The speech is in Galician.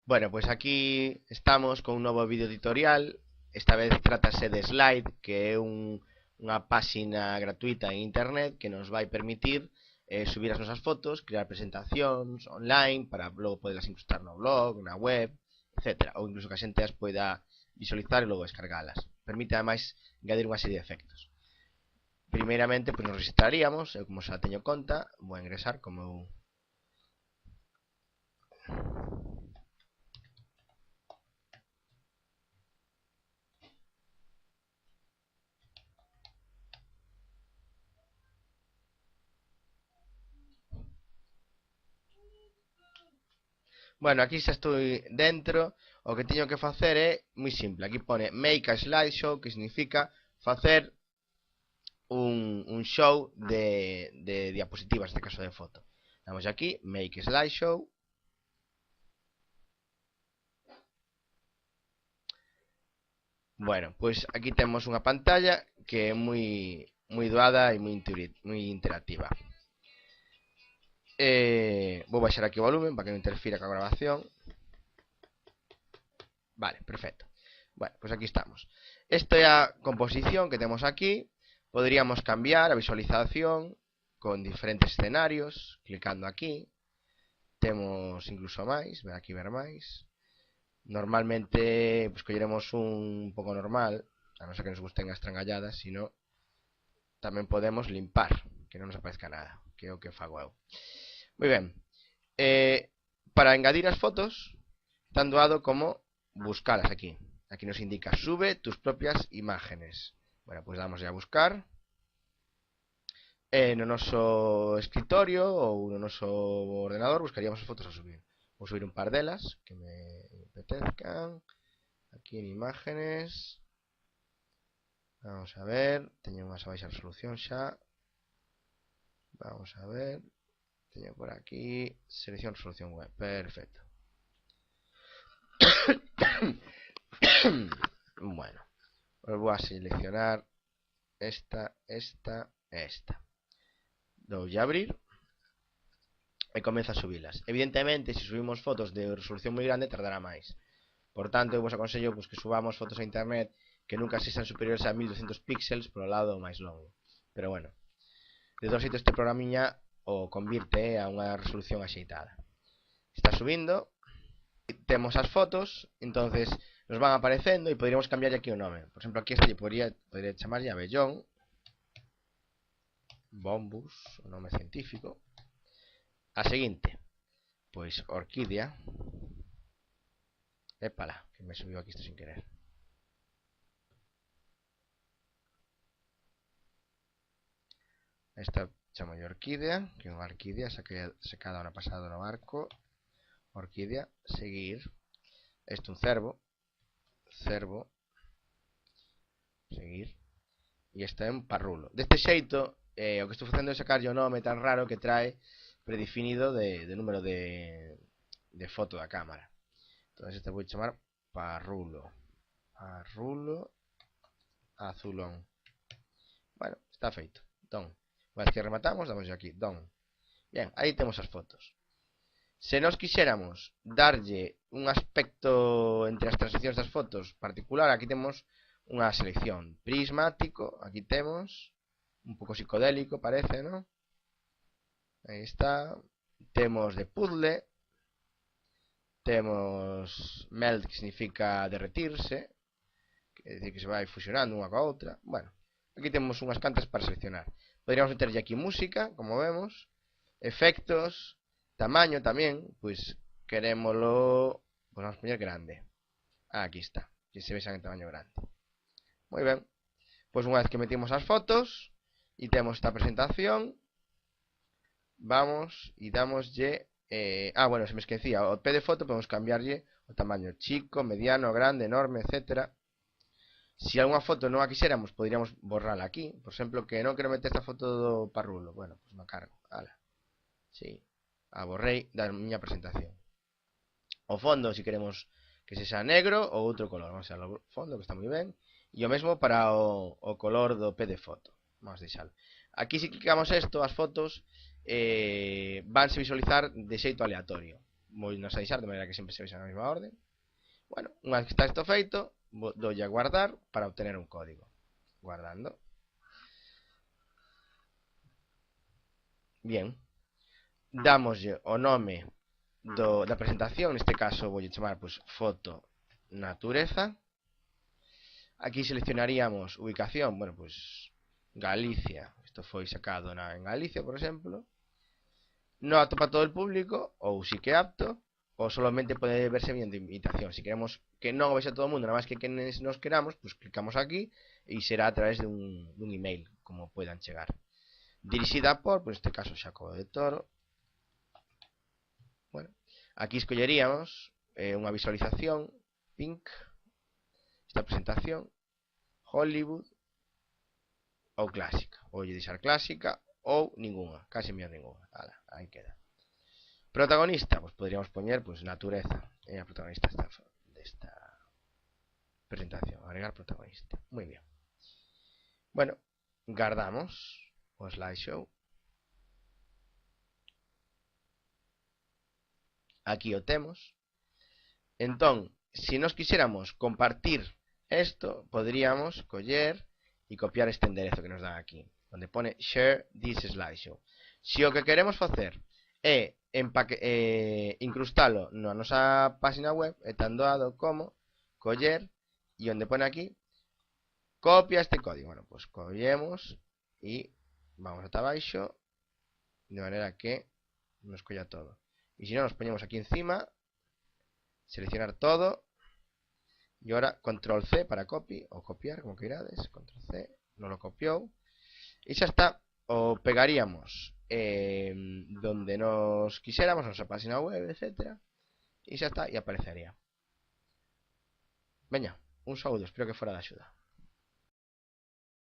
Bueno, pues aquí estamos con un novo vídeo tutorial. Esta vez trátase de Slide, que é unha páxina gratuita en internet que nos vai permitir subir as nosas fotos, crear presentacións online para logo podelas incrustar no blog, na web, etc. Ou incluso que a xente as poida visualizar e logo descargalas. Permite ademais engadir unha serie de efectos. Primeiramente, pues nos registraríamos. Eu, como xa teño conta, vou ingresar como eu. Bueno, aquí xa estou dentro. O que teño que facer é moi simple. Aquí pone Make a Slideshow, que significa facer un show de diapositivas, neste caso de foto. Damos aquí, Make Slideshow. Bueno, pois aquí temos unha pantalla que é moi doada e moi interactiva. Vou baixar aquí o volumen para que non interfira coa grabación. Vale, perfecto. Bueno, pues aquí estamos. Esta é a composición que temos aquí. Podríamos cambiar a visualización con diferentes escenarios, clicando aquí. Temos incluso máis, ver aquí ver máis. Normalmente pues colleremos un pouco normal, a non ser que nos gusten as trangalladas, sino tamén podemos limpar, que non nos aparezca nada, que é o que fago eu. Moi ben. Para engadir as fotos, tan doado como buscalas aquí. Aquí nos indica sube tus propias imágenes. Bueno, pues damos a buscar. No noso escritorio ou no noso ordenador buscaríamos as fotos a subir. Vou subir un par delas que me apetezcan. Aquí en imágenes. Vamos a ver. Teño unhas a baixa resolución xa. Vamos a ver. Teño por aquí selección resolución web. Perfecto. Bueno, os vou a seleccionar esta. Doulle a abrir e comeza a subilas. Evidentemente, se subimos fotos de resolución moi grande, tardará máis. Por tanto, eu vos aconsello pues, que subamos fotos a internet que nunca sexan superiores a 1200 píxeles polo lado máis longo. Pero bueno, de todos xeitos este programiña o convirte a unha resolución axeitada. Está subindo. Temos as fotos, entonces nos van aparecendo e poderíamos cambiar aquí o nome. Por exemplo, aquí este podría chamarlle Abellón, Bombus, o nome científico. A seguinte, pois Orquídea. Épala, que me subiu aquí isto sin querer. Esta chamo de Orquídea, que é unha orquídea secada ano pasado no barco. Orquídea, seguir. Este un cervo. Cervo. Seguir. E este é un parrulo. Deste xeito, o que estou facendo é sacarlle o nome tan raro que trae predefinido de número de foto da cámara. Entón este vou chamar parrulo. Parrulo azulón. Bueno, está feito. Entón, unha vez que rematamos, damos aquí, don. Bien, aí temos as fotos. Se nos quixéramos darlle un aspecto entre as transicións das fotos particular, aquí temos unha selección. Prismático, aquí temos. Un pouco psicodélico parece, ¿no? Aí está. Temos de puzzle. Temos melt, que significa derretirse, que é dicir que se vai fusionando unha coa outra. Bueno, aquí temos unhas cantas para seleccionar. Poderíamos meterlle aquí música, como vemos, efectos, tamaño tamén, pois querémolo, pois vamos poñer grande. Aquí está, que se vexan en tamaño grande. Moi ben, pois unha vez que metimos as fotos e temos esta presentación, vamos e damoslle bueno, se me esquecía, o P de foto podemos cambiarlle o tamaño chico, mediano, grande, enorme, etc. Se algunha foto non a quixéramos, poderíamos borrala aquí. Por exemplo, que non quero meter esta foto do parrulo. Bueno, pois me cargo. Ala. Sí, a borrei da miña presentación. O fondo, se queremos que sexa negro ou outro color. Vamos a o fondo, que está moi ben. E o mesmo para o color do P de foto. Vamos a deixalo. Aquí, se clicamos isto, as fotos vanse visualizar de xeito aleatorio. vou nos deixar de maneira que sempre se vexan na mesma orden. Bueno, unha vez que está isto feito, doy a guardar para obtener un código. Guardando. Bien. Damoslle o nome da presentación, neste caso voulle chamar pues, foto natureza. Aquí seleccionaríamos ubicación, bueno, pues Galicia. Isto foi sacado en Galicia, por exemplo. No apto para todo el público, ou si que apto, ou solamente pode verse mediante invitación. Si queremos que non o vexa todo o mundo, nada máis que quenes nos queramos, pues clicamos aquí e será a través dun email, como puedan chegar. Dirixida por, pues neste caso, Xacobo de Toro. Bueno, aquí escolleríamos unha visualización, Pink, esta presentación, Hollywood ou clásica. Ou lle deixar clásica ou ninguna, case mellor ninguna. Ala, aí queda. Protagonista, pues podríamos poñer pues natureza, é a protagonista desta presentación, agregar protagonista. Muy bien. Bueno, guardamos o slideshow. Aquí o temos. Entón, se nos quixéramos compartir isto, podríamos coller e copiar este enderezo que nos dan aquí, onde pone share this slideshow. Se o que queremos facer é incrustalo na nosa página web, é tan doado como coller e onde pone aquí copia este código. Bueno, pues collemos e vamos ata abaixo de maneira que nos colla todo. E se non, nos poñemos aquí encima, seleccionar todo e ahora control C para copy ou copiar, como que irades, control C, non lo copiou e xa está. O pegaríamos donde nos quixéramos, nosa página web, etcétera, e xa está, e aparecería. Veña, un saúdo, espero que fora de axuda.